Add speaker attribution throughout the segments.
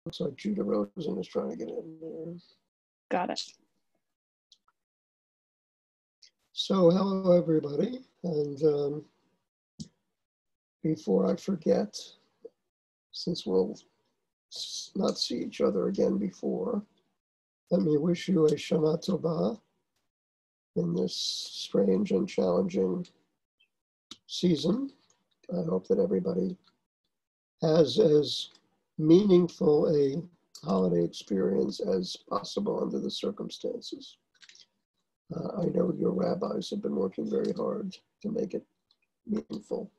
Speaker 1: looks like Judah Rosen is trying to get in there.
Speaker 2: Got it.
Speaker 1: So hello, everybody. And before I forget, since we'll not see each other again before, let me wish you a Shana Tova in this strange and challenging season. I hope that everybody has as meaningful a holiday experience as possible under the circumstances. I know your rabbis have been working very hard to make it meaningful.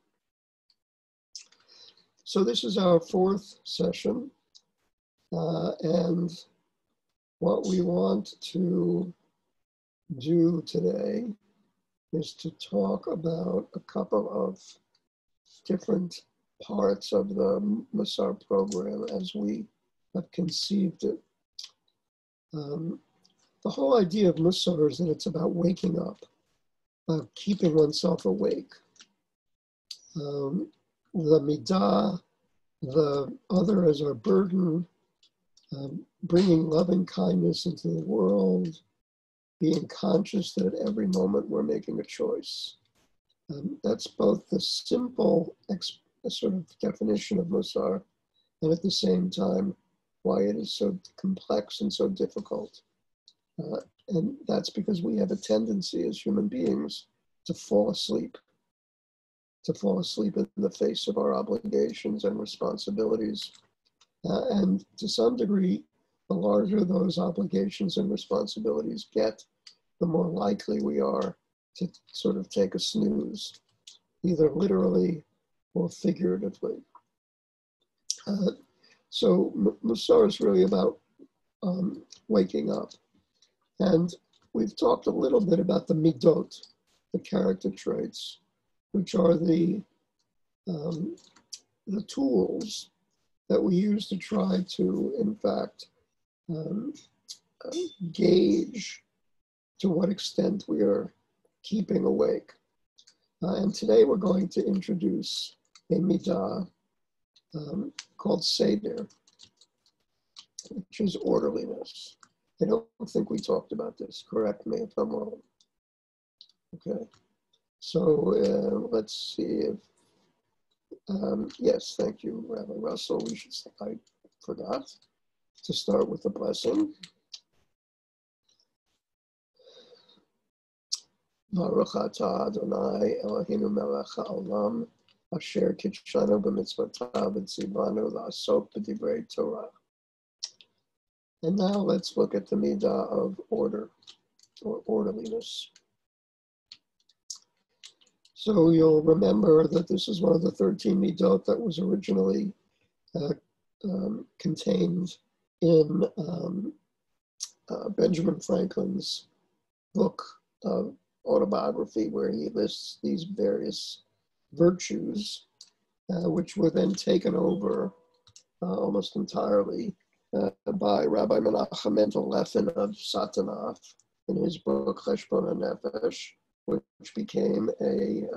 Speaker 1: So this is our fourth session, and what we want to do today is to talk about a couple of different parts of the Mussar program as we have conceived it. The whole idea of Mussar is that it's about waking up, about keeping oneself awake. The middah, the other as our burden, bringing loving kindness into the world, being conscious that at every moment we're making a choice. That's both the simple sort of definition of Mussar, and at the same time, why it is so complex and so difficult. And that's because we have a tendency as human beings to fall asleep in the face of our obligations and responsibilities. And to some degree, the larger those obligations and responsibilities get, the more likely we are to sort of take a snooze, either literally or figuratively. So Mussar is really about waking up. And we've talked a little bit about the midot, the character traits, which are the tools that we use to try to, in fact, gauge to what extent we are keeping awake. And today we're going to introduce a middah called seder, which is orderliness. I don't think we talked about this. Correct me if I'm wrong. Okay. So let's see if, yes, thank you, Rabbi Russell. I forgot to start with the blessing. Baruch atah Adonai Eloheinu melech haolam asher kitshanu b'mitzvotav v'tzivanu la'asok b'divrei Torah. And now let's look at the middah of order, or orderliness. So you'll remember that this is one of the 13 midot that was originally contained in Benjamin Franklin's book of autobiography, where he lists these various virtues, which were then taken over almost entirely by Rabbi Menachem Mendel Leffen of Satanaf in his book Cheshbon HaNefesh, which became a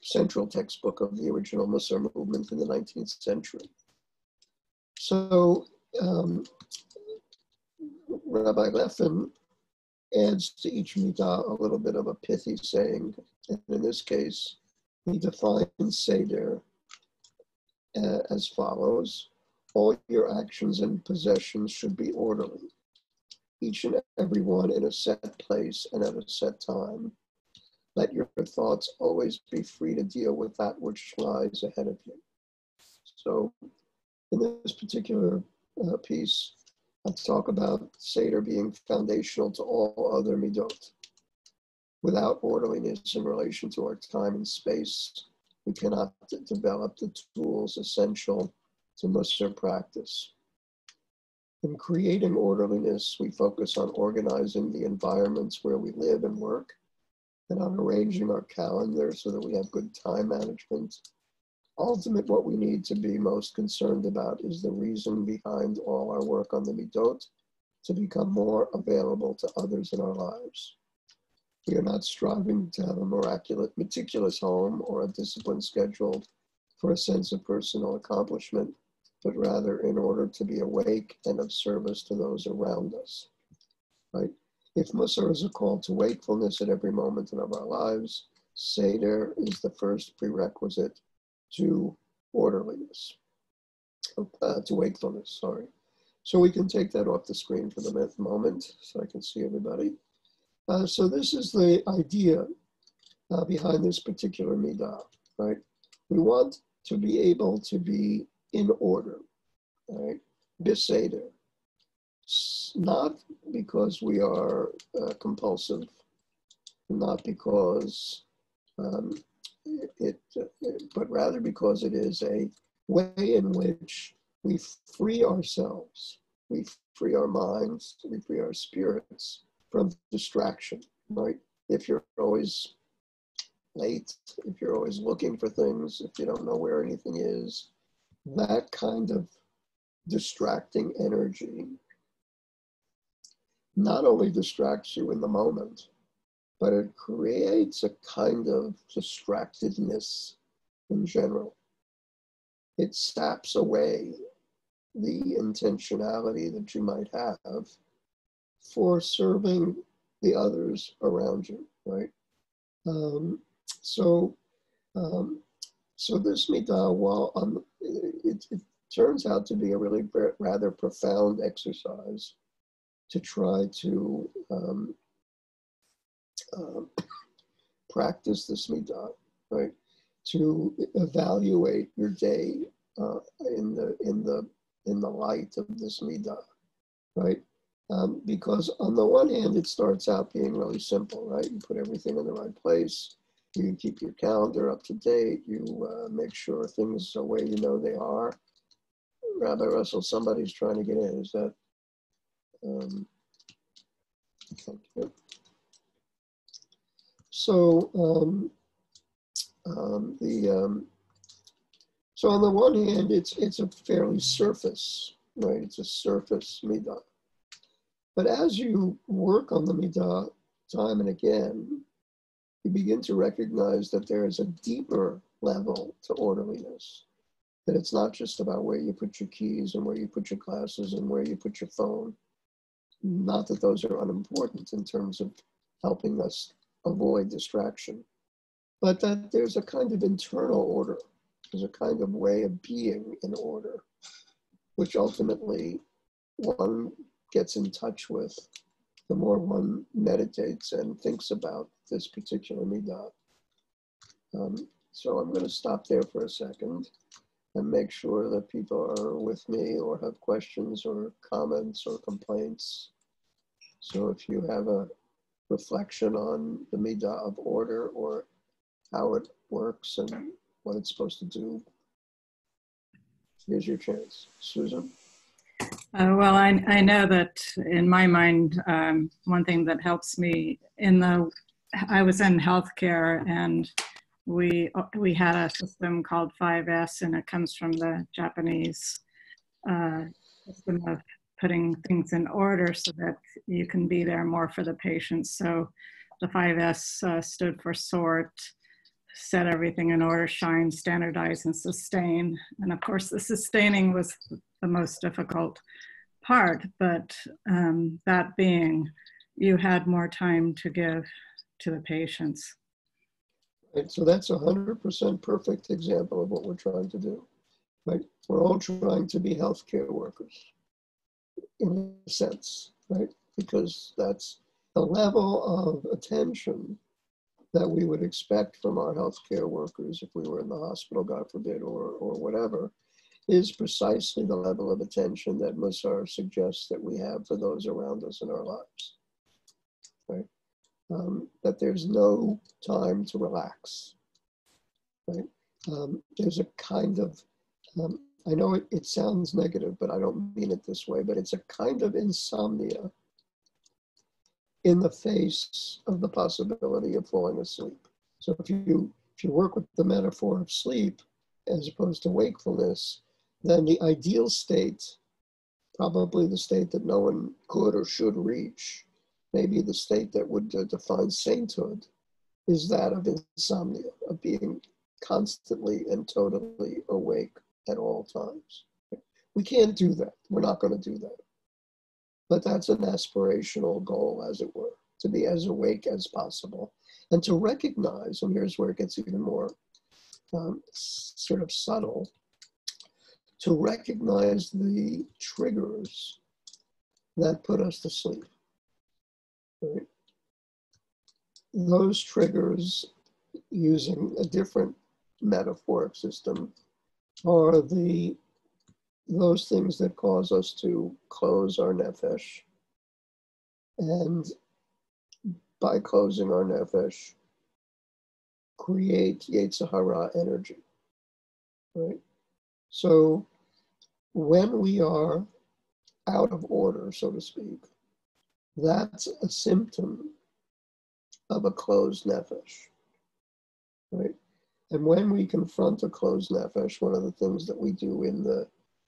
Speaker 1: central textbook of the original Mussar movement in the 19th century. So Rabbi Leffen adds to each middah a little bit of a pithy saying, and in this case, he defines seder as follows: all your actions and possessions should be orderly, each and every one in a set place and at a set time. Let your thoughts always be free to deal with that which lies ahead of you. So in this particular piece, I talk about seder being foundational to all other midot. Without orderliness in relation to our time and space, we cannot develop the tools essential to Mussar practice. In creating orderliness, we focus on organizing the environments where we live and work, and on arranging our calendar so that we have good time management. Ultimately, what we need to be most concerned about is the reason behind all our work on the midot, to become more available to others in our lives. We are not striving to have a meticulous home or a disciplined schedule for a sense of personal accomplishment, but rather in order to be awake and of service to those around us, right? If Mussar is a call to wakefulness at every moment of our lives, Seder is the first prerequisite to orderliness, to wakefulness, sorry. So we can take that off the screen for the moment so I can see everybody. So this is the idea behind this particular middah, right? We want to be able to be in order, right? Beseder. Not because we are compulsive, not because but rather because it is a way in which we free ourselves, we free our minds, we free our spirits from distraction, right? If you're always late, if you're always looking for things, if you don't know where anything is, that kind of distracting energy not only distracts you in the moment, but it creates a kind of distractedness in general. It saps away the intentionality that you might have for serving the others around you, right? So this middah, while it turns out to be a really rather profound exercise to try to practice this middah, right? To evaluate your day in the light of this middah, right? Because on the one hand, it starts out being really simple, right? You put everything in the right place. You keep your calendar up to date. You make sure things are the way you know they are. Rabbi Russell, somebody's trying to get in. Is that? Thank you. So so on the one hand, it's a fairly surface, right? It's a surface middah. But as you work on the middah time and again, you begin to recognize that there is a deeper level to orderliness. That it's not just about where you put your keys and where you put your glasses and where you put your phone. Not that those are unimportant in terms of helping us avoid distraction, but that there's a kind of internal order. There's a kind of way of being in order, which ultimately one gets in touch with the more one meditates and thinks about this particular middah. So I'm going to stop there for a second and make sure that people are with me or have questions or comments or complaints. So if you have a reflection on the middah of order or how it works and what it's supposed to do, here's your chance. Susan?
Speaker 2: Well, I know that in my mind, one thing that helps me I was in healthcare, and we had a system called 5S, and it comes from the Japanese system of putting things in order so that you can be there more for the patients. So the 5S stood for sort, set everything in order, shine, standardize, and sustain. And of course, the sustaining was the most difficult part, but that being, you had more time to give to the patients.
Speaker 1: Right, so that's 100% perfect example of what we're trying to do, right? We're all trying to be healthcare workers, in a sense, right? Because that's the level of attention that we would expect from our healthcare workers if we were in the hospital, God forbid, or whatever, is precisely the level of attention that Mussar suggests that we have for those around us in our lives, right? That there's no time to relax, right? There's a kind of, I know it sounds negative, but I don't mean it this way, but it's a kind of insomnia in the face of the possibility of falling asleep. So if you work with the metaphor of sleep as opposed to wakefulness, then the ideal state, probably the state that no one could or should reach, maybe the state that would define sainthood, is that of insomnia, of being constantly and totally awake at all times. We can't do that. We're not going to do that. But that's an aspirational goal, as it were, to be as awake as possible and to recognize, and here's where it gets even more sort of subtle, to recognize the triggers that put us to sleep. Right? Those triggers, using a different metaphoric system, are those things that cause us to close our nefesh, and by closing our nefesh, create Yetzer Hara energy, right? So when we are out of order, so to speak, that's a symptom of a closed nefesh, right? And when we confront a closed nefesh, one of the things that we do in the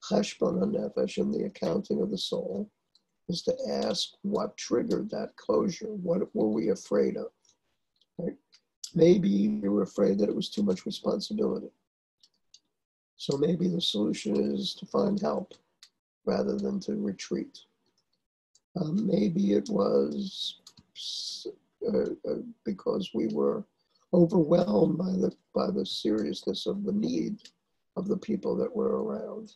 Speaker 1: cheshbon hanefesh, in the accounting of the soul, is to ask what triggered that closure. What were we afraid of? Right? Maybe we were afraid that it was too much responsibility. So maybe the solution is to find help rather than to retreat. Maybe it was because we were overwhelmed by the seriousness of the need of the people that were around.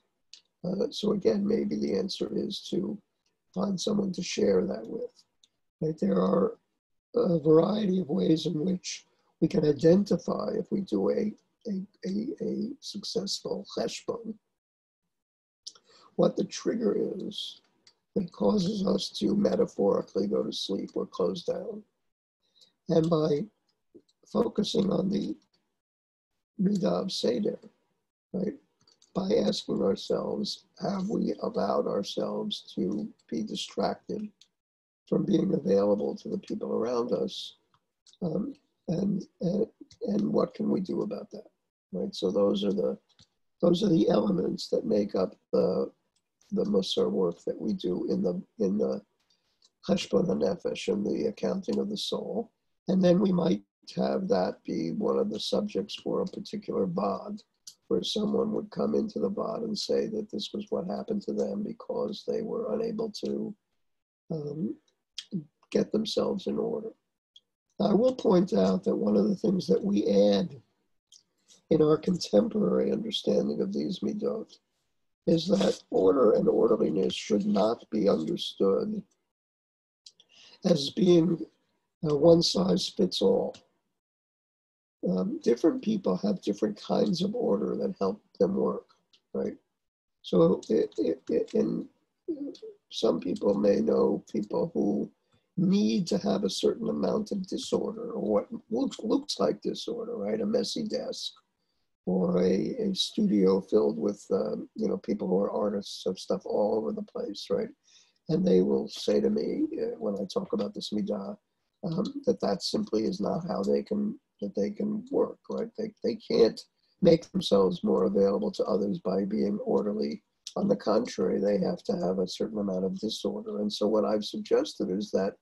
Speaker 1: So again, maybe the answer is to find someone to share that with. Right? There are a variety of ways in which we can identify, if we do a successful cheshbon, what the trigger is that causes us to metaphorically go to sleep or close down. And by focusing on the middah of seder, right? By asking ourselves, have we allowed ourselves to be distracted from being available to the people around us? And what can we do about that, right? So those are the elements that make up the Mussar work that we do in the cheshbon hanefesh, and the accounting of the soul. And then we might have that be one of the subjects for a particular bod, where someone would come into the bod and say that this was what happened to them because they were unable to get themselves in order. Now, I will point out that one of the things that we add in our contemporary understanding of these midot is that order and orderliness should not be understood as being one size fits all. Different people have different kinds of order that help them work, right? So some people may know people who need to have a certain amount of disorder, or what looks like disorder, right? A messy desk, or a studio filled with people who are artists of stuff all over the place, right? And they will say to me when I talk about this middah, that simply is not how they can work, right? They can't make themselves more available to others by being orderly. On the contrary, they have to have a certain amount of disorder. And so what I've suggested is that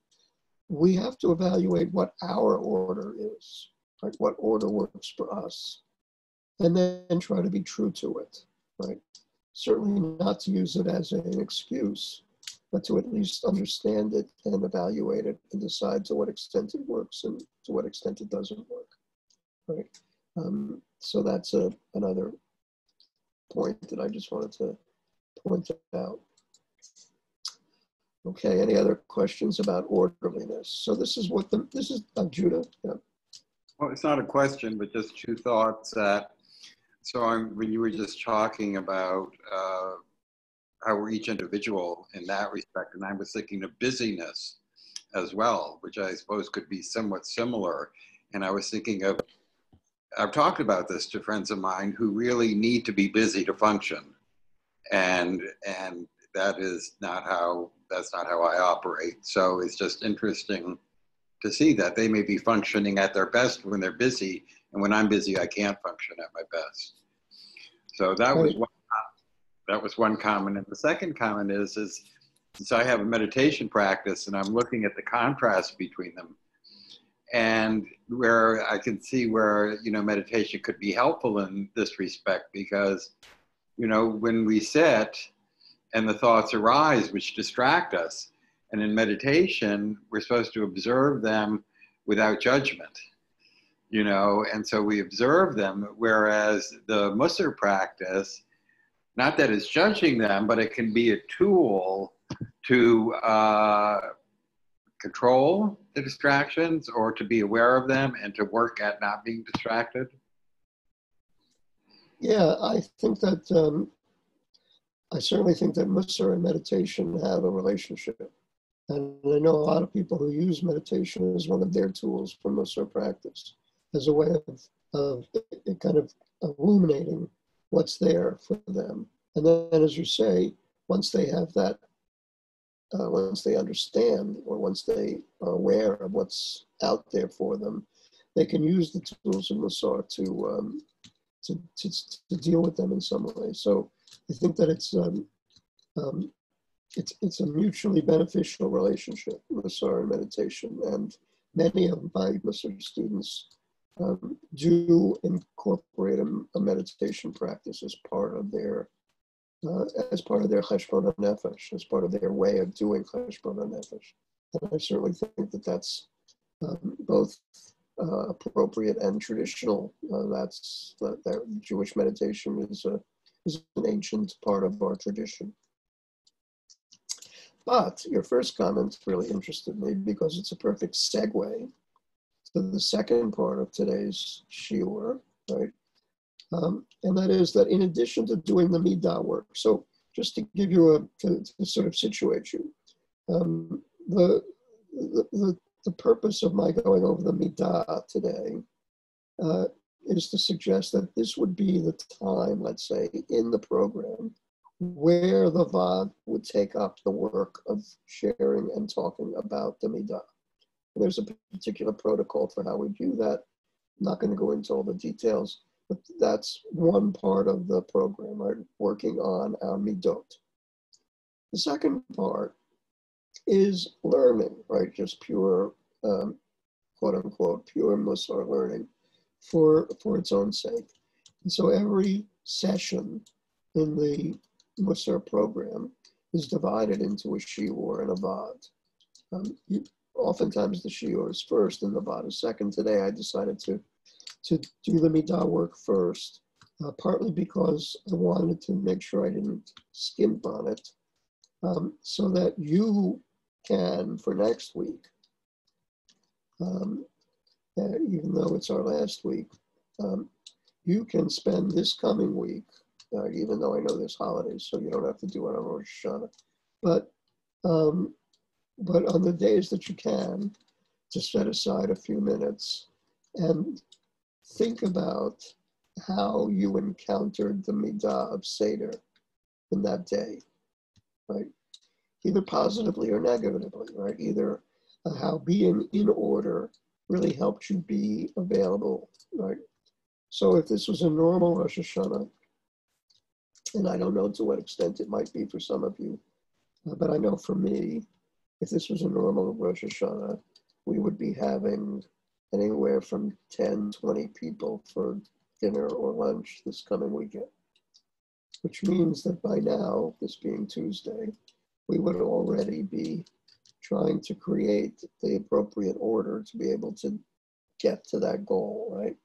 Speaker 1: we have to evaluate what our order is, right? What order works for us, and then try to be true to it, right? Certainly not to use it as an excuse, but to at least understand it and evaluate it and decide to what extent it works and to what extent it doesn't work, right? So that's another point that I just wanted to point out. Okay, any other questions about orderliness? So this is Judah. Yeah.
Speaker 3: Well, it's not a question, but just two thoughts. When you were just talking about how we're each individual in that respect, and I was thinking of busyness as well, which I suppose could be somewhat similar. And I was thinking of, I've talked about this to friends of mine who really need to be busy to function, and that's not how I operate. So it's just interesting to see that they may be functioning at their best when they're busy, and when I'm busy, I can't function at my best. So that was one comment. And the second comment is since I have a meditation practice and I'm looking at the contrast between them, And where I can see where, meditation could be helpful in this respect, because, when we sit and the thoughts arise, which distract us, and in meditation, we're supposed to observe them without judgment, and so we observe them, whereas the Mussar practice, not that it's judging them, but it can be a tool to control the distractions, or to be aware of them and to work at not being distracted?
Speaker 1: Yeah, I think that, I certainly think that Mussar and meditation have a relationship. And I know a lot of people who use meditation as one of their tools for Mussar practice, as a way of kind of illuminating what's there for them. And then, as you say, once they have that, once they understand, or once they are aware of what's out there for them, they can use the tools of Mussar to deal with them in some way. So I think that it's a mutually beneficial relationship, Mussar and meditation. And many of my Mussar students do incorporate a meditation practice as part of their cheshbon nefesh, as part of their way of doing cheshbon nefesh. And I certainly think that that's both appropriate and traditional. That Jewish meditation is an ancient part of our tradition. But your first comment really interested me, because it's a perfect segue to the second part of today's shiur, right? And that is that in addition to doing the middah work, so just to give you to sort of situate you, the purpose of my going over the middah today is to suggest that this would be the time, let's say, in the program where the Vaad would take up the work of sharing and talking about the middah. There's a particular protocol for how we do that. I'm not going to go into all the details, but that's one part of the program, right? Working on our midot. The second part is learning, right? Just pure, quote unquote, pure Mussar learning for its own sake. And so every session in the Mussar program is divided into a shiur and a Vaad. Oftentimes the shiur is first and the Vaad is second. Today I decided to do the middah work first, partly because I wanted to make sure I didn't skimp on it, so that you can, for next week, even though it's our last week, you can spend this coming week, even though I know there's holidays, so you don't have to do it on Rosh Hashanah, but on the days that you can, to set aside a few minutes and think about how you encountered the middah of Seder in that day, right? Either positively or negatively, right? Either how being in order really helped you be available, right? So if this was a normal Rosh Hashanah, and I don't know to what extent it might be for some of you, but I know for me, if this was a normal Rosh Hashanah, we would be having anywhere from 10, 20 people for dinner or lunch this coming weekend, which means that by now, this being Tuesday, we would already be trying to create the appropriate order to be able to get to that goal, right?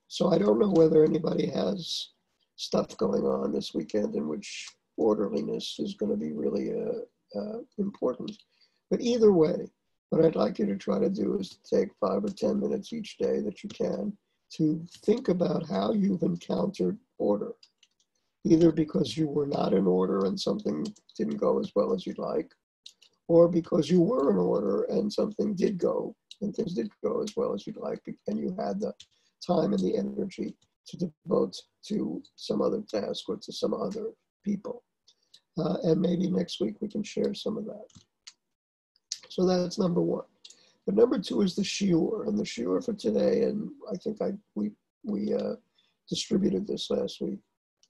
Speaker 1: So I don't know whether anybody has stuff going on this weekend in which orderliness is going to be really important. But either way, what I'd like you to try to do is to take 5 or 10 minutes each day that you can to think about how you've encountered order, either because you were not in order and something didn't go as well as you'd like, or because you were in order and something did go and things did go as well as you'd like, and you had the time and the energy to devote to some other task or to some other people. And maybe next week we can share some of that. So that's number one. But number two is the shiur, and the shiur for today, and I think we distributed this last week,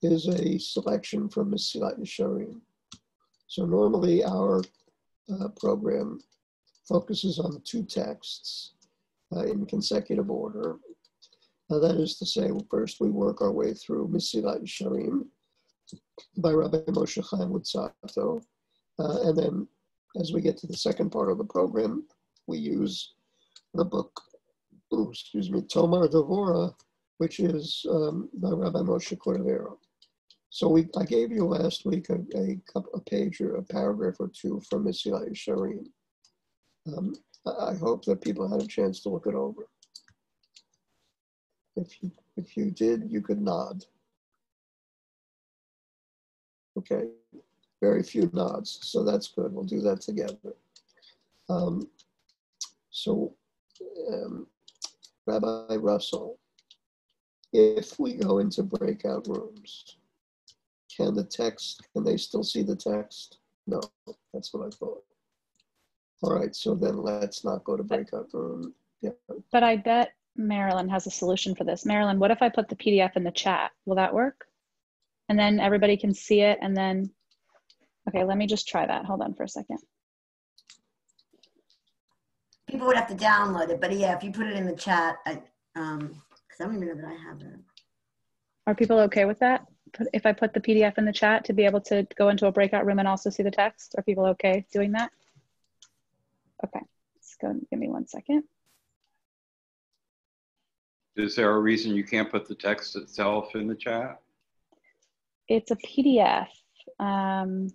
Speaker 1: is a selection from Mesilat Yesharim. So normally our program focuses on two texts in consecutive order. That is to say, first we work our way through Mesilat Yesharim by Rabbi Moshe Chaim Lutzato, and then as we get to the second part of the program, we use the book, Tomar Devora, which is by Rabbi Moshe Cordero. So I gave you last week a page or a paragraph or two from Mesilat Yesharim. I hope that people had a chance to look it over. If you did, you could nod. Okay, very few nods, so that's good. We'll do that together. Rabbi Russell, if we go into breakout rooms, can they still see the text? No, that's what I thought. All right, so then let's not go to breakout room. Yeah.
Speaker 4: But I bet Marilyn has a solution for this. Marilyn, what if I put the PDF in the chat? Will that work? And then everybody can see it, and then, okay, let me just try that. Hold on for a second.
Speaker 5: People would have to download it, but yeah, if you put it in the chat, because I don't even know that I have it.
Speaker 4: Are people okay with that? If I put the PDF in the chat to be able to go into a breakout room and also see the text? Are people okay doing that? Okay, let's go, give me 1 second.
Speaker 3: Is there a reason you can't put the text itself in the chat?
Speaker 4: It's a PDF.
Speaker 1: You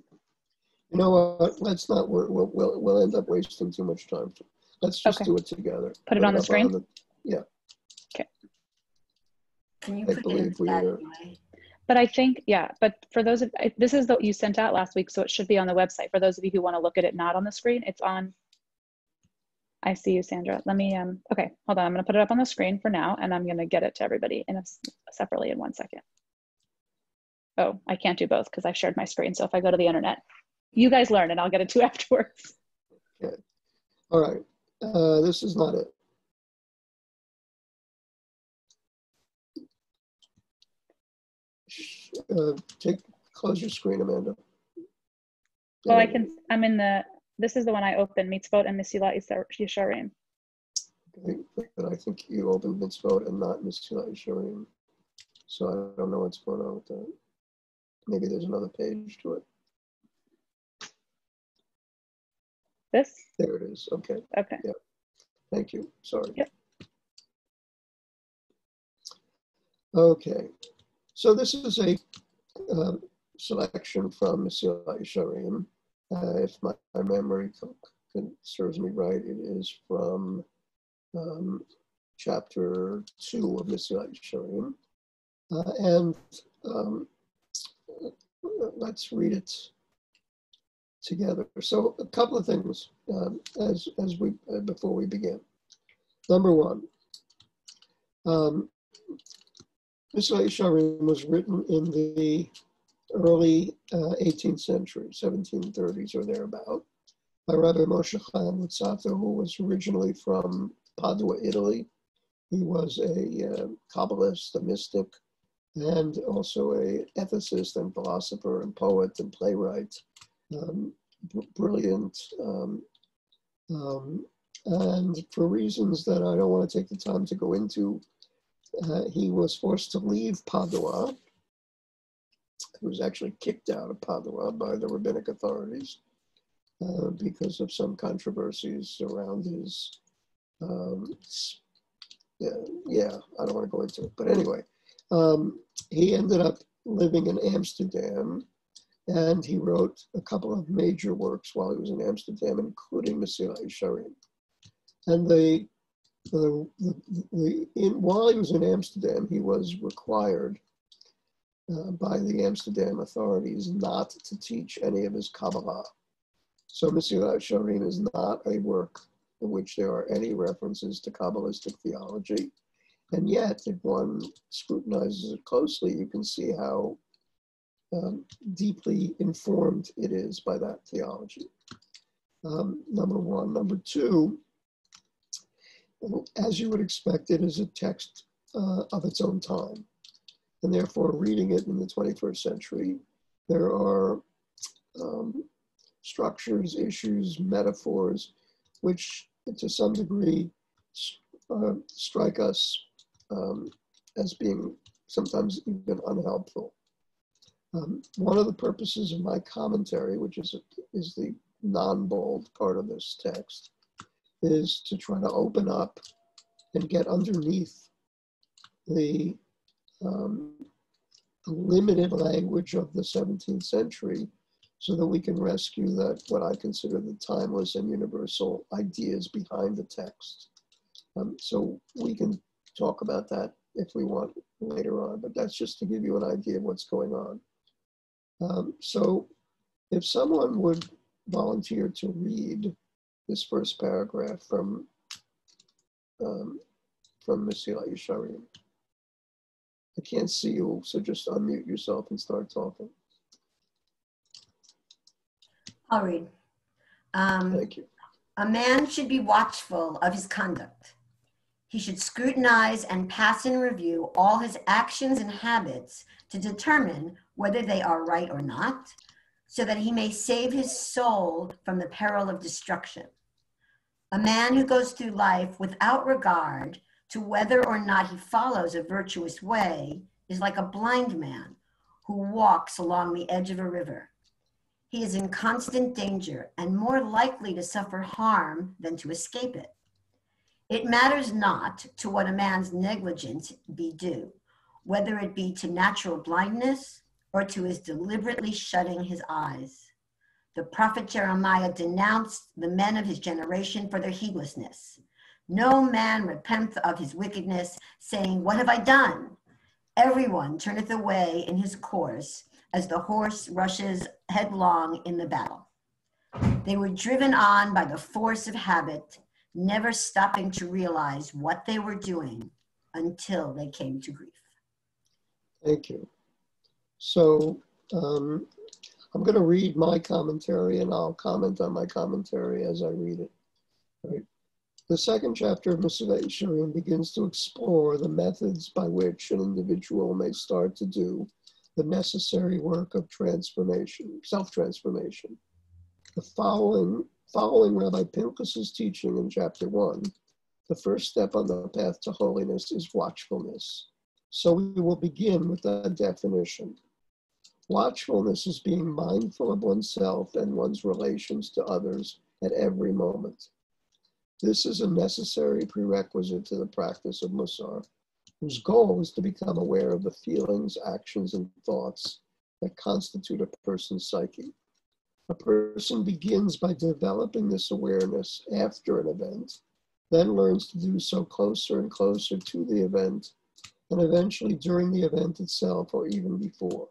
Speaker 1: know what? Let's not. We'll end up wasting too much time. Let's just do it together.
Speaker 4: Put it on the screen.
Speaker 1: Yeah.
Speaker 4: Okay.
Speaker 5: Can you put it in the chat anyway?
Speaker 4: But I think, yeah. But for those of this is what you sent out last week, so it should be on the website. For those of you who want to look at it not on the screen, it's on. I see you, Sandra. Let me. Okay, hold on. I'm going to put it up on the screen for now, and I'm going to get it to everybody separately in 1 second. Oh, I can't do both because I've shared my screen. So if I go to the internet, you guys learn and I'll get it to you afterwards.
Speaker 1: Okay. All right. This is not it. Close your screen, Amanda.
Speaker 4: Well, I can, this is the one I opened, Mitzvot and Mesilat Yesharim.
Speaker 1: Okay, but I think you opened Mitzvot and not Mesilat Yesharim. So I don't know what's going on with that. Maybe there's another page to it.
Speaker 4: This?
Speaker 1: There it is. Okay.
Speaker 4: Okay.
Speaker 1: Yeah. Thank you. Sorry.
Speaker 4: Yep.
Speaker 1: Okay. So this is a selection from Mesilat Yesharim. If my memory serves me right, it is from chapter 2 of Mesilat Yesharim. Let's read it together. So a couple of things before we begin. Number one, Mesilat Yesharim was written in the early 18th century, 1730s or thereabout, by Rabbi Moshe Chaim Lutzato, who was originally from Padua, Italy. He was a Kabbalist, a mystic, and also an ethicist and philosopher and poet and playwright. Brilliant. And for reasons that I don't want to take the time to go into, he was forced to leave Padua. He was actually kicked out of Padua by the rabbinic authorities because of some controversies around his, I don't want to go into it. But anyway, he ended up living in Amsterdam, and he wrote a couple of major works while he was in Amsterdam, including Mesilat Yesharim. And while he was in Amsterdam, he was required by the Amsterdam authorities not to teach any of his Kabbalah. So Mesilat Yesharim is not a work in which there are any references to Kabbalistic theology. And yet, if one scrutinizes it closely, you can see how deeply informed it is by that theology. Number one. Number two, as you would expect, it is a text of its own time. And therefore, reading it in the 21st century, there are structures, issues, metaphors which to some degree strike us as being sometimes even unhelpful. One of the purposes of my commentary, which is the non-bold part of this text, is to try to open up and get underneath the limited language of the 17th century so that we can rescue that, what I consider the timeless and universal ideas behind the text. So we can talk about that if we want later on, but that's just to give you an idea of what's going on. So if someone would volunteer to read this first paragraph from Mussar Yesharim. I can't see you, so just unmute yourself and start talking.
Speaker 5: I'll read.
Speaker 1: Thank you.
Speaker 5: A man should be watchful of his conduct. He should scrutinize and pass in review all his actions and habits to determine whether they are right or not, so that he may save his soul from the peril of destruction. A man who goes through life without regard to whether or not he follows a virtuous way is like a blind man who walks along the edge of a river. He is in constant danger and more likely to suffer harm than to escape it. It matters not to what a man's negligence be due, whether it be to natural blindness or to his deliberately shutting his eyes. The prophet Jeremiah denounced the men of his generation for their heedlessness. No man repenteth of his wickedness, saying, what have I done? Everyone turneth away in his course, as the horse rushes headlong in the battle. They were driven on by the force of habit, never stopping to realize what they were doing until they came to grief.
Speaker 1: Thank you. So I'm going to read my commentary and I'll comment on my commentary as I read it. Right. The second chapter of Mussar and Rosh Yeshiva begins to explore the methods by which an individual may start to do the necessary work of transformation, self-transformation. The following Rabbi Pinchas's teaching in chapter 1, the first step on the path to holiness is watchfulness. So we will begin with that definition. Watchfulness is being mindful of oneself and one's relations to others at every moment. This is a necessary prerequisite to the practice of Mussar, whose goal is to become aware of the feelings, actions, and thoughts that constitute a person's psyche. A person begins by developing this awareness after an event, then learns to do so closer and closer to the event, and eventually during the event itself or even before.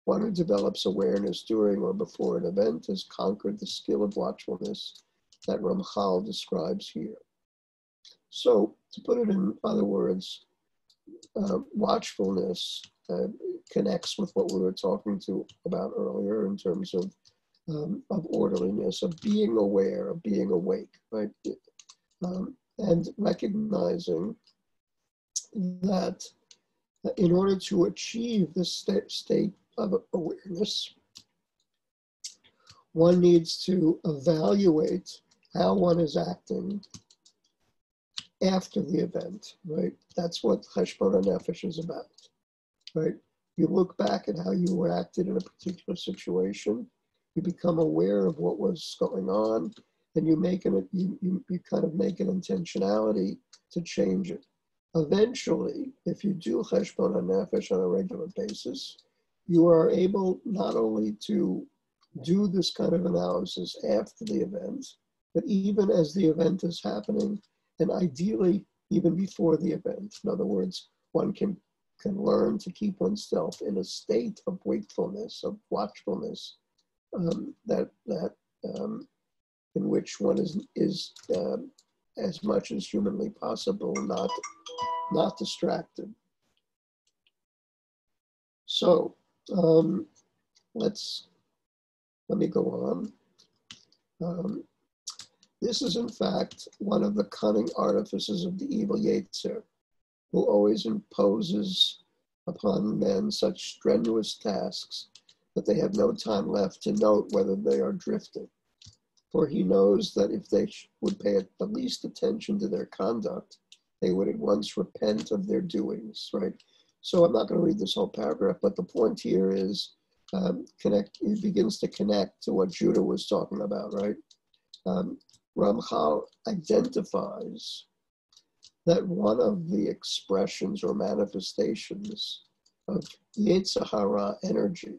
Speaker 1: One who develops awareness during or before an event has conquered the skill of watchfulness that Ramchal describes here. So, to put it in other words, watchfulness connects with what we were talking about earlier in terms of orderliness, of being aware, of being awake, right? And recognizing that in order to achieve this state of awareness, one needs to evaluate how one is acting after the event, right? That's what Cheshbon HaNefesh is about, right? You look back at how you acted in a particular situation, you become aware of what was going on, and you kind of make an intentionality to change it. Eventually, if you do Cheshbon HaNefesh on a regular basis, you are able not only to do this kind of analysis after the event, but even as the event is happening, and ideally even before the event. In other words, one can learn to keep oneself in a state of wakefulness, of watchfulness, in which one is as much as humanly possible not distracted. So let me go on. This is in fact one of the cunning artifices of the evil Yetzer, who always imposes upon men such strenuous tasks that they have no time left to note whether they are drifting. For he knows that if they would pay the least attention to their conduct, they would at once repent of their doings, right? So I'm not going to read this whole paragraph, but the point here is it begins to connect to what Judah was talking about, right? Ramchal identifies that one of the expressions or manifestations of Yetzer Hara energy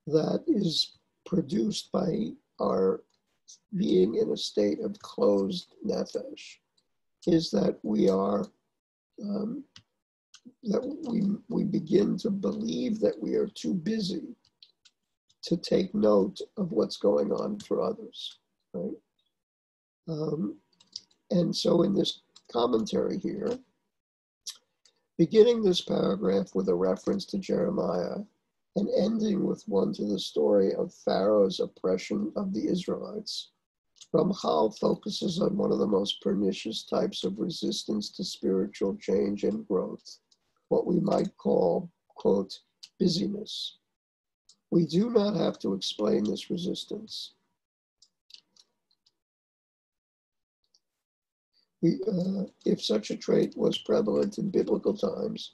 Speaker 1: that is produced by our being in a state of closed nefesh is that we are, that we begin to believe that we are too busy to take note of what's going on for others, right? And so in this commentary here, beginning this paragraph with a reference to Jeremiah and ending with one to the story of Pharaoh's oppression of the Israelites, Ramchal focuses on one of the most pernicious types of resistance to spiritual change and growth, what we might call, quote, busyness. We do not have to explain this resistance. If such a trait was prevalent in biblical times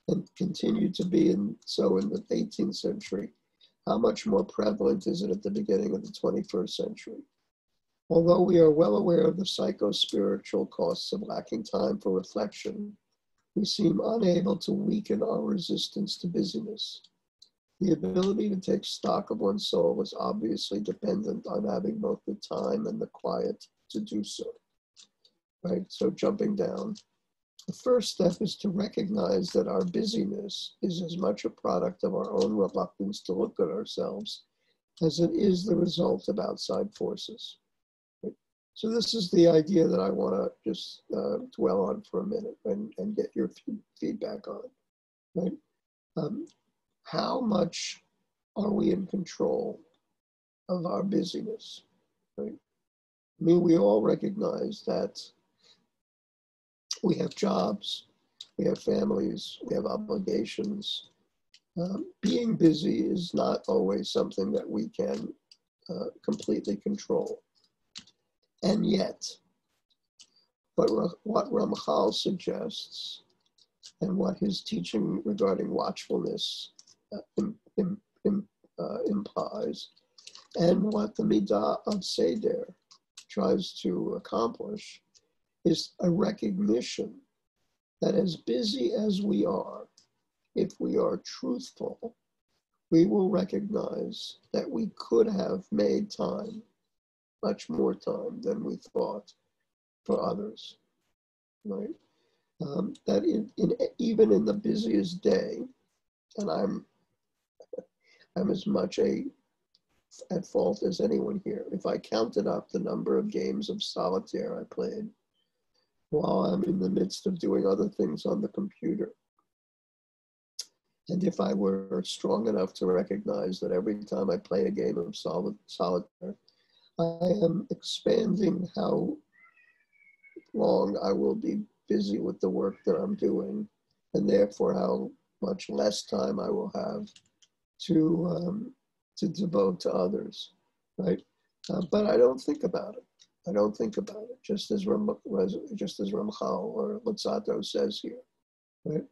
Speaker 1: and continued to be so in the 18th century, how much more prevalent is it at the beginning of the 21st century? Although we are well aware of the psycho-spiritual costs of lacking time for reflection, we seem unable to weaken our resistance to busyness. The ability to take stock of one's soul is obviously dependent on having both the time and the quiet to do so. Right, so jumping down, the first step is to recognize that our busyness is as much a product of our own reluctance to look at ourselves as it is the result of outside forces. Right? So this is the idea that I want to just dwell on for a minute and get your feedback on. Right? How much are we in control of our busyness? Right? I mean, we all recognize that we have jobs, we have families, we have obligations. Being busy is not always something that we can completely control. And yet, what Ramchal suggests and what his teaching regarding watchfulness implies, and what the middah of Seder tries to accomplish, is a recognition that as busy as we are, if we are truthful, we will recognize that we could have made time, much more time than we thought, for others, right? That even in the busiest day, and I'm as much at fault as anyone here. If I counted up the number of games of solitaire I played while I'm in the midst of doing other things on the computer, and if I were strong enough to recognize that every time I play a game of solitaire, I am expanding how long I will be busy with the work that I'm doing, and therefore how much less time I will have to devote to others, right? But I don't think about it. I don't think about it, just as Ramchal or Lutzato says here, right?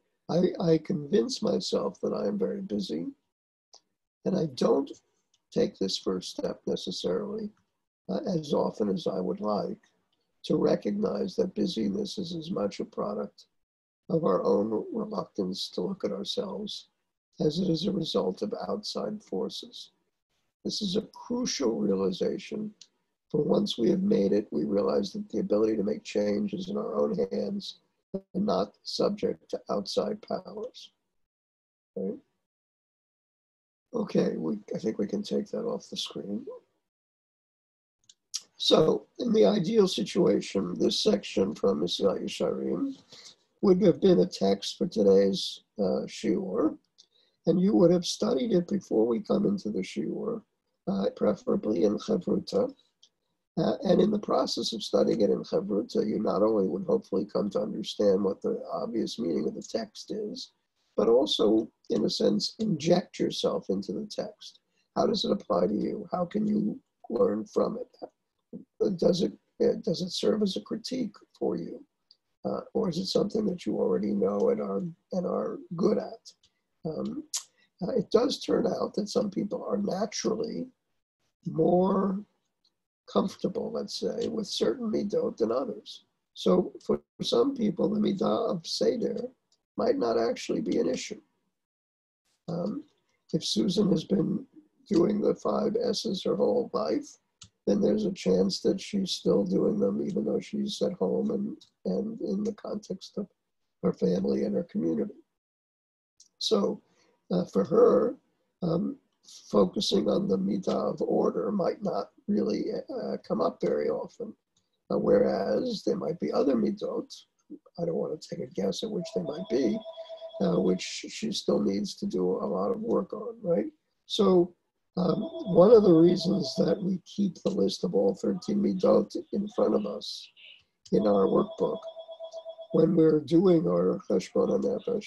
Speaker 1: I convince myself that I am very busy, and I don't take this first step necessarily as often as I would like to recognize that busyness is as much a product of our own reluctance to look at ourselves as it is a result of outside forces. This is a crucial realization, for once we have made it, we realize that the ability to make change is in our own hands and not subject to outside powers. Right? Okay, I think we can take that off the screen. So, in the ideal situation, this section from Mesilat Yesharim would have been a text for today's shiur, and you would have studied it before we come into the shiur, preferably in Chavruta. And in the process of studying it in Chavruta, you not only would hopefully come to understand what the obvious meaning of the text is, but also, in a sense, inject yourself into the text. How does it apply to you? How can you learn from it? Does it serve as a critique for you? Or is it something that you already know and are good at? It does turn out that some people are naturally more comfortable, let's say, with certain midot than others. So for some people, the middah of Seder might not actually be an issue. If Susan has been doing the 5 S's her whole life, then there's a chance that she's still doing them even though she's at home and in the context of her family and her community. So for her, focusing on the middah of order might not really come up very often. Whereas there might be other midot, I don't want to take a guess at which they might be, which she still needs to do a lot of work on, right? So one of the reasons that we keep the list of all 13 midot in front of us in our workbook when we're doing our cheshbon nefesh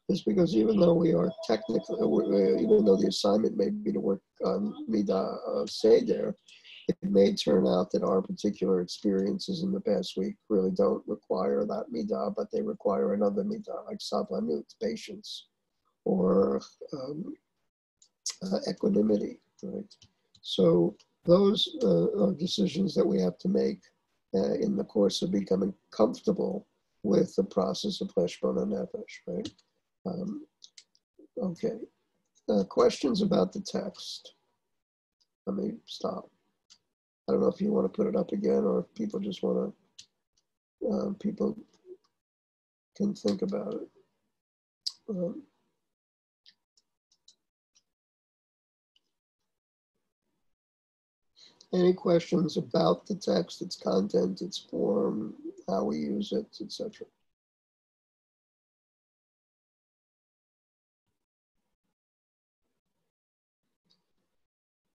Speaker 1: is because even though we are technically, even though the assignment may be to work on middah seder, it may turn out that our particular experiences in the past week really don't require that middah, but they require another middah, like sablanut, patience, or equanimity, right? So those are decisions that we have to make in the course of becoming comfortable with the process of cheshbon nefesh, right? Okay, questions about the text? Let me stop. I don't know if you want to put it up again or if people just want to, people can think about it. Any questions about the text, its content, its form, how we use it, etc.?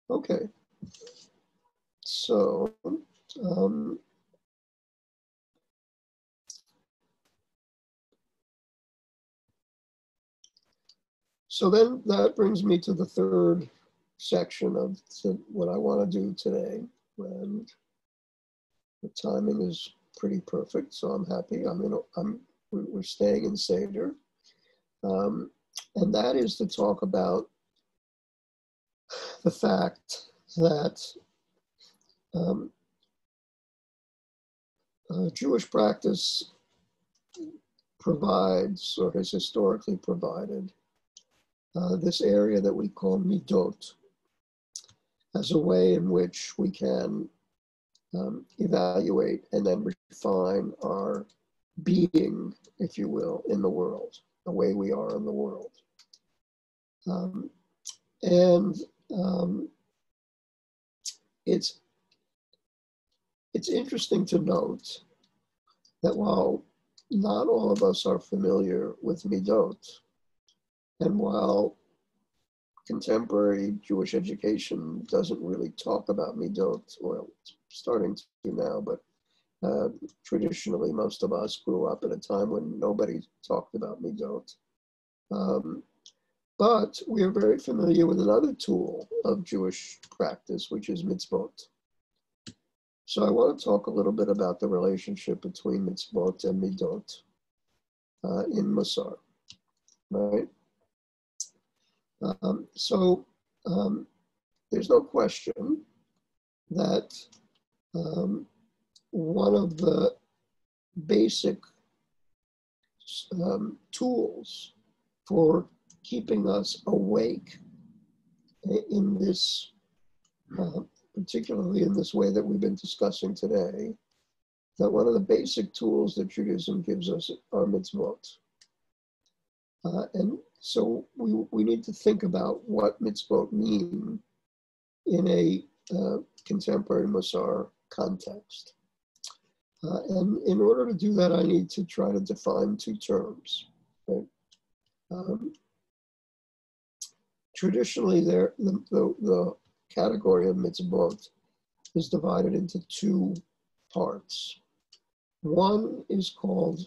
Speaker 1: Okay, so so then that brings me to the third section of what I want to do today, and the timing is pretty perfect, so I'm happy. We're staying in Seder, and that is to talk about the fact that Jewish practice provides, or has historically provided, this area that we call midot as a way in which we can evaluate and then refine our being, if you will, in the world, the way we are in the world. It's interesting to note that while not all of us are familiar with midot, and while contemporary Jewish education doesn't really talk about midot, well, it's starting to now, but traditionally most of us grew up at a time when nobody talked about midot. But we are very familiar with another tool of Jewish practice, which is mitzvot. So I want to talk a little bit about the relationship between mitzvot and midot in Mussar, right? There's no question that one of the basic tools for keeping us awake in this, particularly in this way that we've been discussing today, that one of the basic tools that Judaism gives us are mitzvot. And so we need to think about what mitzvot mean in a contemporary Mussar context. And in order to do that, I need to try to define 2 terms. Right? Traditionally, the category of mitzvot is divided into 2 parts. One is called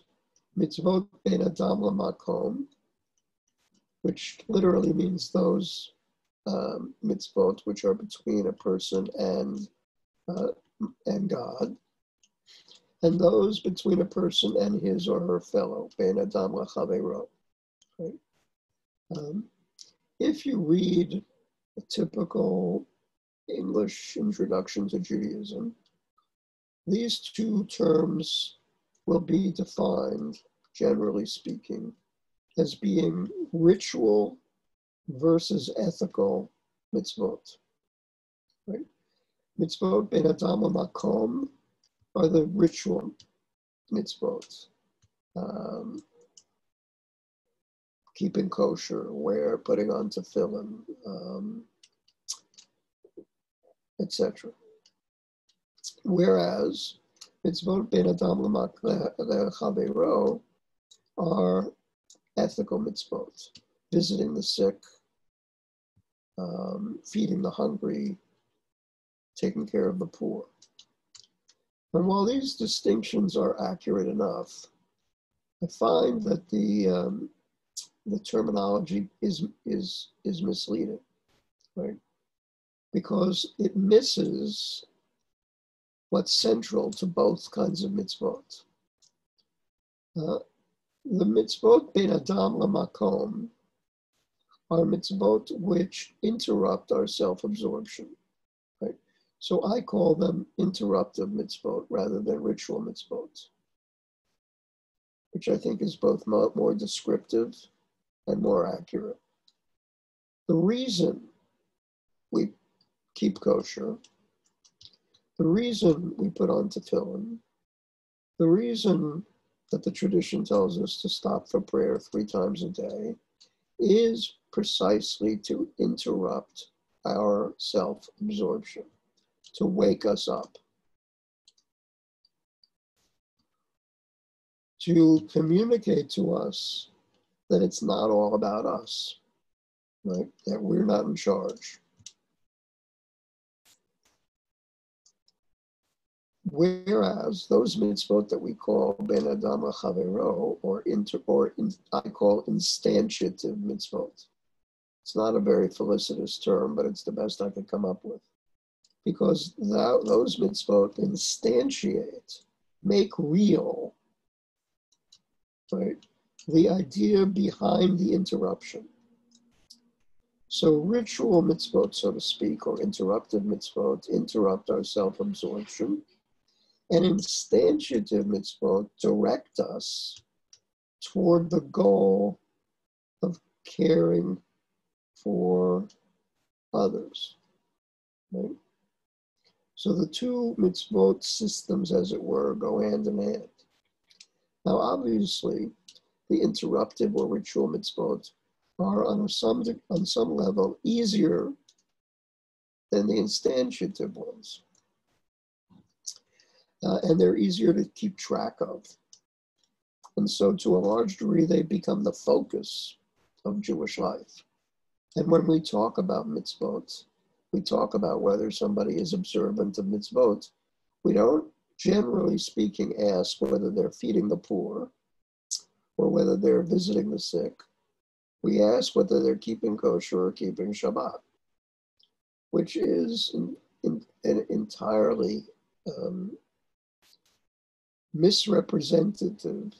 Speaker 1: mitzvot ben adam lamakom, which literally means those mitzvot, which are between a person and God, and those between a person and his or her fellow, ben adam l'chavero. Right? If you read a typical English introduction to Judaism, these two terms will be defined, generally speaking, as being ritual versus ethical mitzvot. Right? Mitzvot ben adam makom are the ritual mitzvot. Keeping kosher, putting on tefillin, etc. Whereas mitzvot ben adam lechavero are ethical mitzvot, visiting the sick, feeding the hungry, taking care of the poor. And while these distinctions are accurate enough, I find that the terminology is misleading, right? Because it misses what's central to both kinds of mitzvot. The mitzvot ben adam lamakom are mitzvot which interrupt our self-absorption, right? So I call them interruptive mitzvot rather than ritual mitzvot, which I think is both more descriptive and more accurate. The reason we keep kosher, the reason we put on tefillin, the reason that the tradition tells us to stop for prayer 3 times a day is precisely to interrupt our self-absorption, to wake us up, to communicate to us that it's not all about us, right? That we're not in charge. Whereas those mitzvot that we call ben adam chavero, I call instantiative mitzvot. It's not a very felicitous term, but it's the best I could come up with. Because those mitzvot instantiate, make real, right, the idea behind the interruption. So ritual mitzvot, so to speak, or interruptive mitzvot, interrupt our self-absorption. And instantiative mitzvot direct us toward the goal of caring for others, right? So the two mitzvot systems, as it were, go hand in hand. Now, obviously, the interruptive or ritual mitzvot are on some level easier than the instantiative ones. And they're easier to keep track of. And so to a large degree, they become the focus of Jewish life. And when we talk about mitzvot, we talk about whether somebody is observant of mitzvot. We don't, generally speaking, ask whether they're feeding the poor or whether they're visiting the sick. We ask whether they're keeping kosher or keeping Shabbat, which is an entirely misrepresentative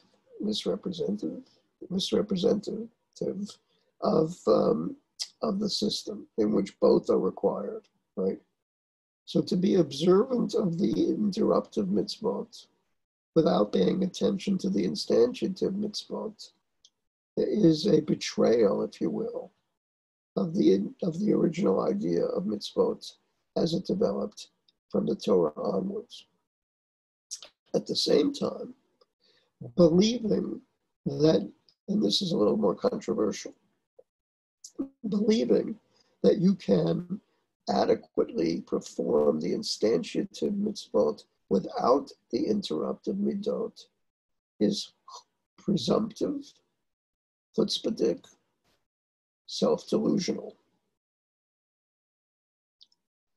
Speaker 1: of the system in which both are required, right? So to be observant of the interruptive mitzvot without paying attention to the instantiative mitzvot is a betrayal, if you will, of the original idea of mitzvot as it developed from the Torah onwards. At the same time, believing that, and this is a little more controversial, believing that you can adequately perform the instantiative mitzvot without the interruptive midot is presumptive, chutzpahdik, self-delusional.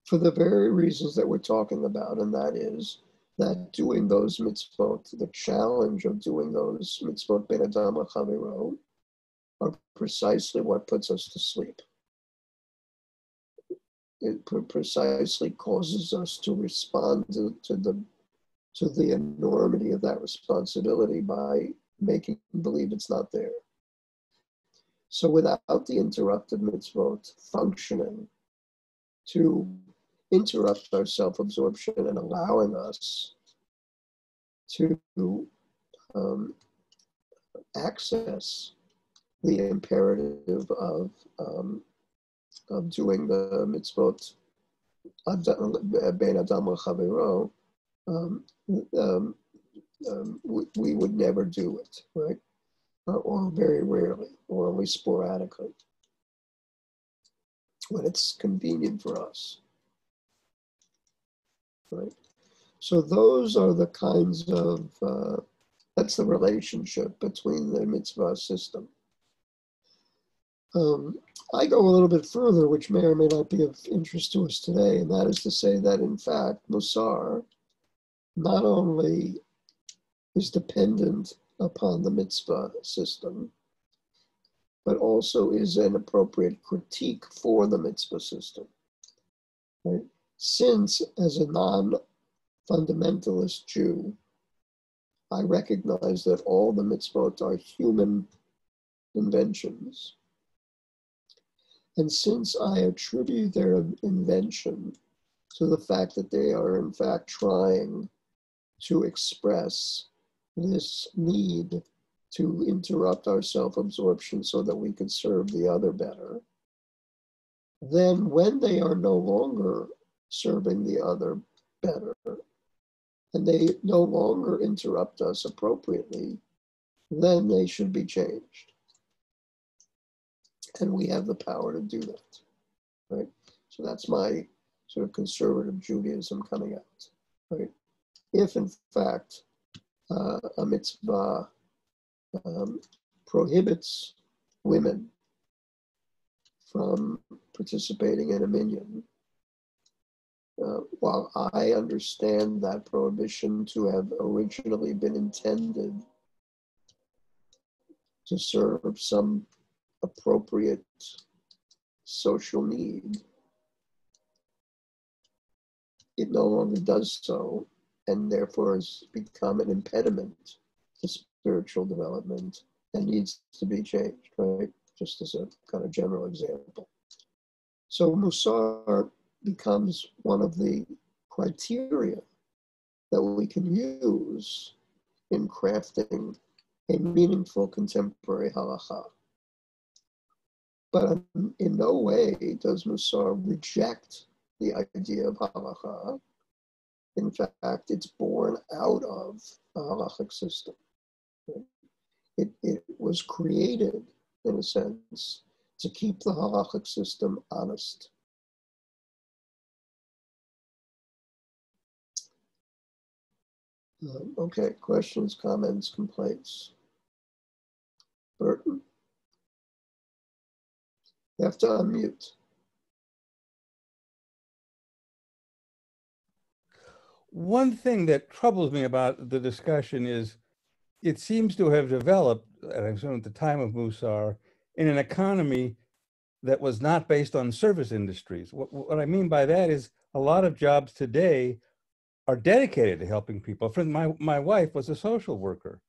Speaker 1: For the very reasons that we're talking about, and that is that doing those mitzvot, the challenge of doing those mitzvot ben adam chavero, are precisely what puts us to sleep. it precisely causes us to respond to the enormity of that responsibility by making believe it's not there. So without the interrupted mitzvot functioning to interrupt our self-absorption and allowing us to access the imperative of doing the mitzvot ben adam l'chavero, we would never do it, right? Or very rarely, or only sporadically, when it's convenient for us, right? So those are the kinds of, that's the relationship between the mitzvah system. I go a little bit further, which may or may not be of interest to us today, and that is to say that, in fact, Mussar not only is dependent upon the mitzvah system, but also is an appropriate critique for the mitzvah system. Right? Since, as a non-fundamentalist Jew, I recognize that all the mitzvot are human inventions, and since I attribute their invention to the fact that they are in fact trying to express this need to interrupt our self-absorption so that we can serve the other better, then when they are no longer serving the other better, and they no longer interrupt us appropriately, then they should be changed. And we have the power to do that, right? So that's my sort of conservative Judaism coming out, right? If in fact a mitzvah prohibits women from participating in a minyan, while I understand that prohibition to have originally been intended to serve some appropriate social need, it no longer does so, and therefore has become an impediment to spiritual development and needs to be changed, right? Just as a kind of general example. So Mussar becomes one of the criteria that we can use in crafting a meaningful contemporary halacha. But in no way does Mussar reject the idea of halacha. In fact, it's born out of a halachic system. It was created, in a sense, to keep the halachic system honest. Okay, questions, comments, complaints? Burton? You have to unmute.
Speaker 6: One thing that troubles me about the discussion is it seems to have developed, and I'm assuming at the time of Mussar, in an economy that was not based on service industries. What I mean by that is a lot of jobs today are dedicated to helping people. For my wife was a social worker.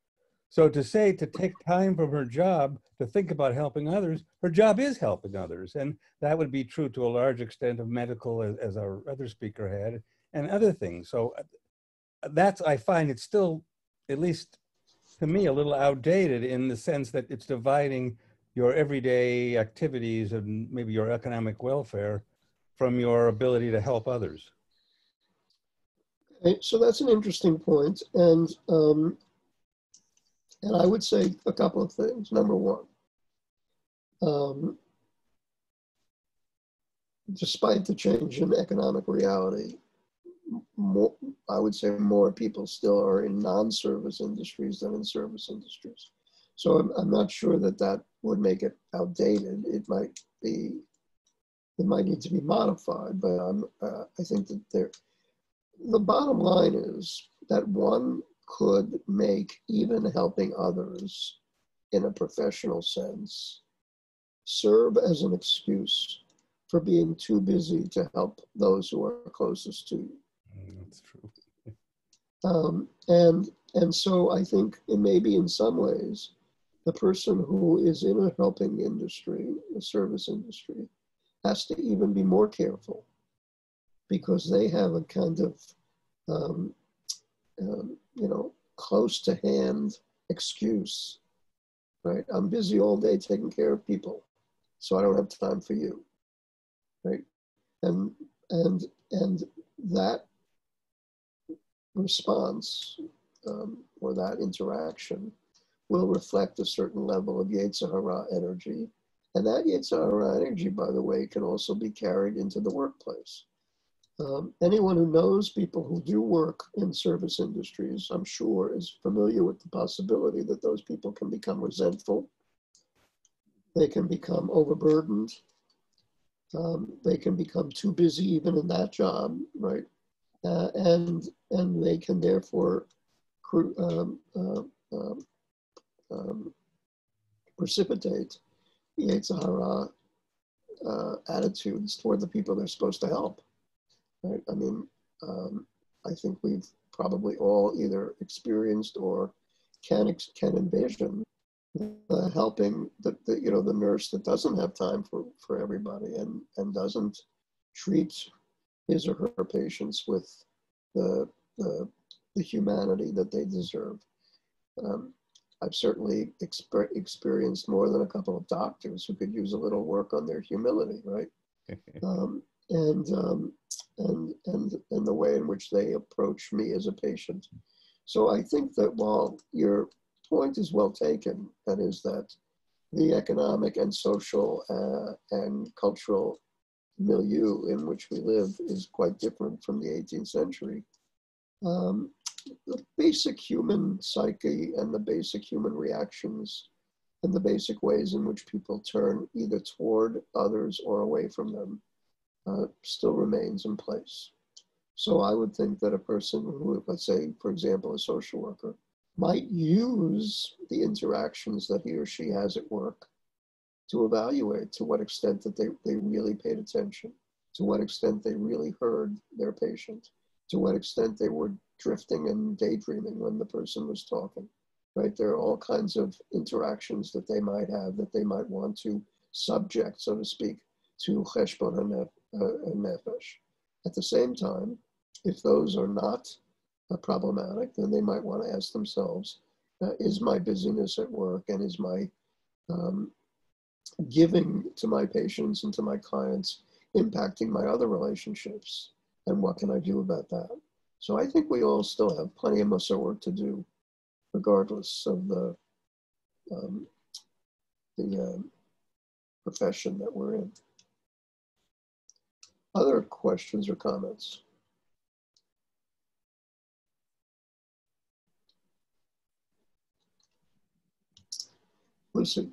Speaker 6: So to say to take time from her job to think about helping others, her job is helping others. And that would be true to a large extent of medical, as our other speaker had, and other things. So that's, I find it's still, at least to me, a little outdated in the sense that it's dividing your everyday activities and maybe your economic welfare from your ability to help others.
Speaker 1: Okay, so that's an interesting point. And I would say a couple of things. Number one, despite the change in economic reality, I would say more people still are in non-service industries than in service industries. So I'm not sure that would make it outdated. It might need to be modified, but I think that the bottom line is that one could make even helping others in a professional sense serve as an excuse for being too busy to help those who are closest to you.
Speaker 6: That's true.
Speaker 1: And so I think it may be in some ways, the person who is in a helping industry, a service industry, has to even be more careful because they have a kind of, close to hand excuse, right? I'm busy all day taking care of people, so I don't have time for you, right? And that response or that interaction will reflect a certain level of Yetzer Hara energy. And that Yetzer Hara energy, by the way, can also be carried into the workplace. Anyone who knows people who do work in service industries, I'm sure, is familiar with the possibility that those people can become resentful. They can become overburdened. They can become too busy even in that job, right? And they can therefore precipitate Yetzer Hara attitudes toward the people they're supposed to help. Right? I mean, I think we've probably all either experienced or can envision the helping the nurse that doesn't have time for everybody and doesn't treat his or her patients with the humanity that they deserve. I've certainly experienced more than a couple of doctors who could use a little work on their humility, right? And the way in which they approach me as a patient. So I think that while your point is well taken, that is that the economic and social and cultural milieu in which we live is quite different from the 18th century. The basic human psyche and the basic human reactions and the basic ways in which people turn either toward others or away from them still remains in place. So I would think that a person who, let's say, for example, a social worker, might use the interactions that he or she has at work to evaluate to what extent that they really paid attention, to what extent they really heard their patient, to what extent they were drifting and daydreaming when the person was talking, right? There are all kinds of interactions that they might have that they might want to subject, so to speak, to cheshbon nefesh. At the same time, if those are not problematic, then they might want to ask themselves, is my busyness at work and is my giving to my patients and to my clients impacting my other relationships? And what can I do about that? So I think we all still have plenty of Mussar work to do, regardless of the profession that we're in. Other questions or comments? Lucy.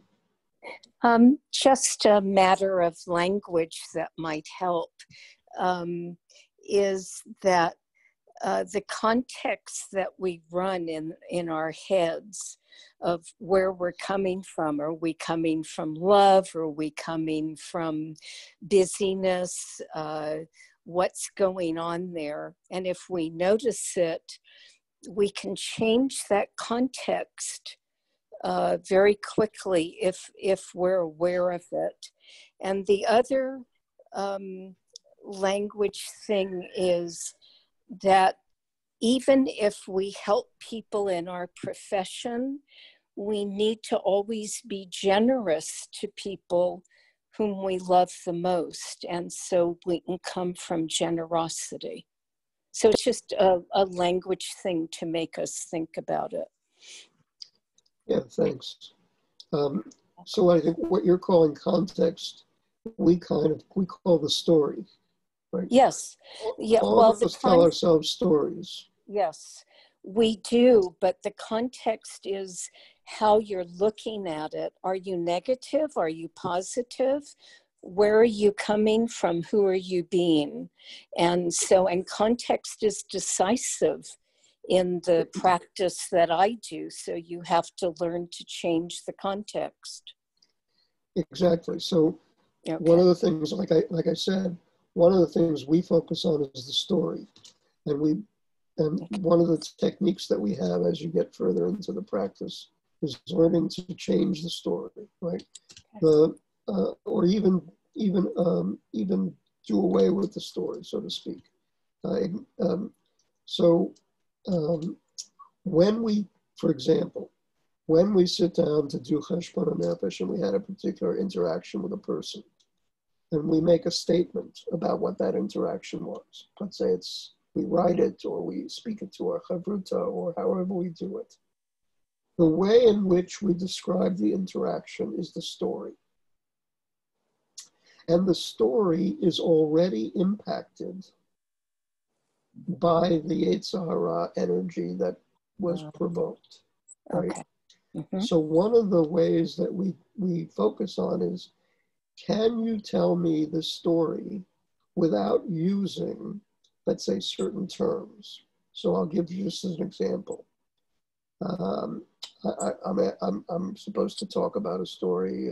Speaker 7: Just a matter of language that might help is that the context that we run in our heads of where we're coming from. Are we coming from love? Are we coming from busyness? What's going on there? And if we notice it, we can change that context very quickly if we're aware of it. And the other language thing is that even if we help people in our profession, we need to always be generous to people whom we love the most. And so we can come from generosity. So it's just a language thing to make us think about it.
Speaker 1: Yeah, thanks. So I think what you're calling context, we call the story, right?
Speaker 7: Yes. Yeah.
Speaker 1: All of us tell ourselves stories.
Speaker 7: Yes, we do. But the context is how you're looking at it. Are you negative? Are you positive? Where are you coming from? Who are you being? And context is decisive in the practice that I do. So you have to learn to change the context.
Speaker 1: Exactly. So
Speaker 7: Okay.
Speaker 1: One of the things, like I said, one of the things we focus on is the story. And one of the techniques that we have as you get further into the practice is learning to change the story, right? Or even do away with the story, so to speak. When we, for example, when we sit down to do cheshbon nefesh and we had a particular interaction with a person, and we make a statement about what that interaction was. Let's say we write it or we speak it to our chavruta or however we do it. The way in which we describe the interaction is the story. And the story is already impacted by the Yetzer Hara energy that was provoked, right?
Speaker 7: Okay. Mm-hmm.
Speaker 1: So one of the ways that we focus on is, can you tell me the story without using, let's say, certain terms? So I'll give you just as an example. I'm supposed to talk about a story.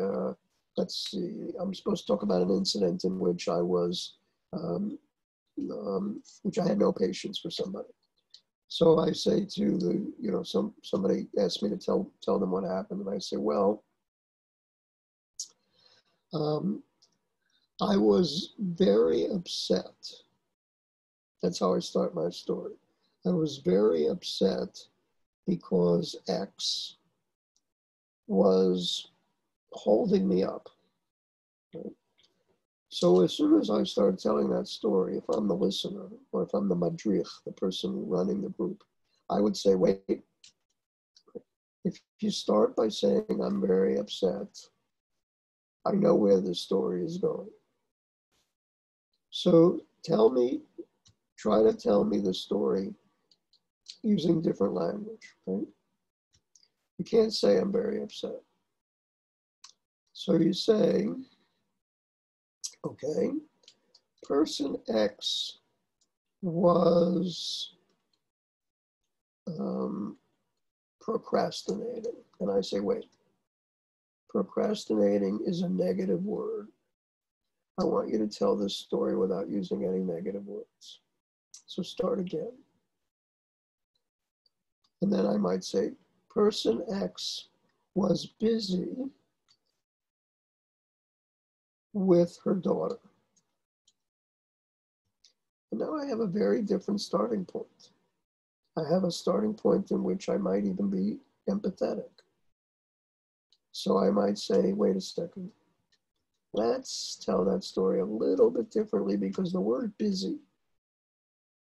Speaker 1: Let's see. I'm supposed to talk about an incident in which I was, which I had no patience for somebody. So I say to somebody asked me to tell them what happened, and I say, well, I was very upset. That's how I start my story. I was very upset because X was holding me up. Right? So as soon as I start telling that story, if I'm the listener or if I'm the madrich, the person running the group, I would say, wait, if you start by saying I'm very upset, I know where the story is going. So try to tell me the story using different language, right? You can't say I'm very upset. So you say, okay, person X was procrastinating. And I say, wait, procrastinating is a negative word. I want you to tell this story without using any negative words. So start again. And then I might say, person X was busy with her daughter. And now I have a very different starting point. I have a starting point in which I might even be empathetic. So I might say, wait a second, let's tell that story a little bit differently because the word busy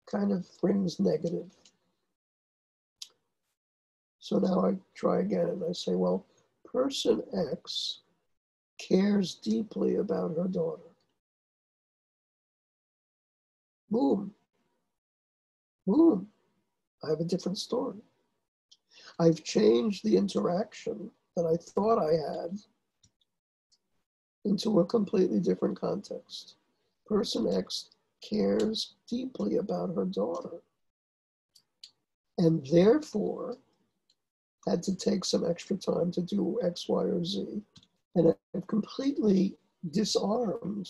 Speaker 1: kind of rings negative. So now I try again and I say, well, person X cares deeply about her daughter. Boom. Boom. I have a different story. I've changed the interaction that I thought I had into a completely different context. Person X cares deeply about her daughter and therefore had to take some extra time to do X, Y, or Z. And I've completely disarmed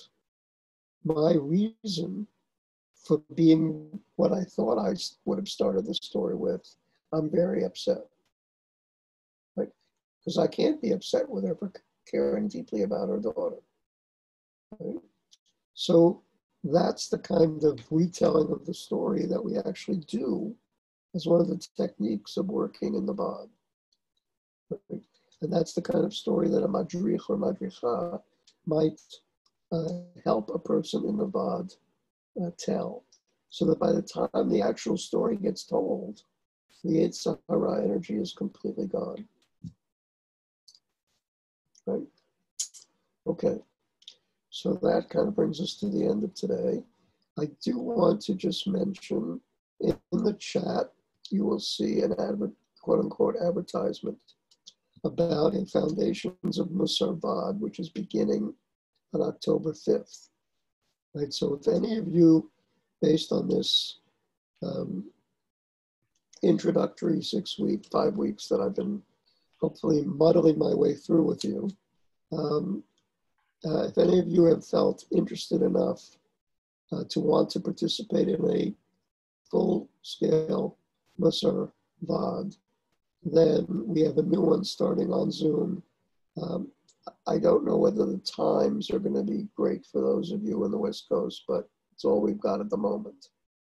Speaker 1: my reason for being what I thought I would have started the story with. I'm very upset. Right? Because I can't be upset with her for caring deeply about her daughter. Right? So that's the kind of retelling of the story that we actually do as one of the techniques of working in the bod. Right? And that's the kind of story that a madrich or madricha might help a person in the bod tell. So that by the time the actual story gets told, the Yetzer Hara energy is completely gone. Right? Okay. So that kind of brings us to the end of today. I do want to just mention in the chat, you will see an quote unquote advertisement about a Foundations of Mussar Bod, which is beginning on October 5th. Right. So if any of you, based on this introductory 5 weeks that I've been hopefully muddling my way through with you, If any of you have felt interested enough to want to participate in a full-scale Mussar VOD, then we have a new one starting on Zoom. I don't know whether the times are going to be great for those of you in the West Coast, but it's all we've got at the moment.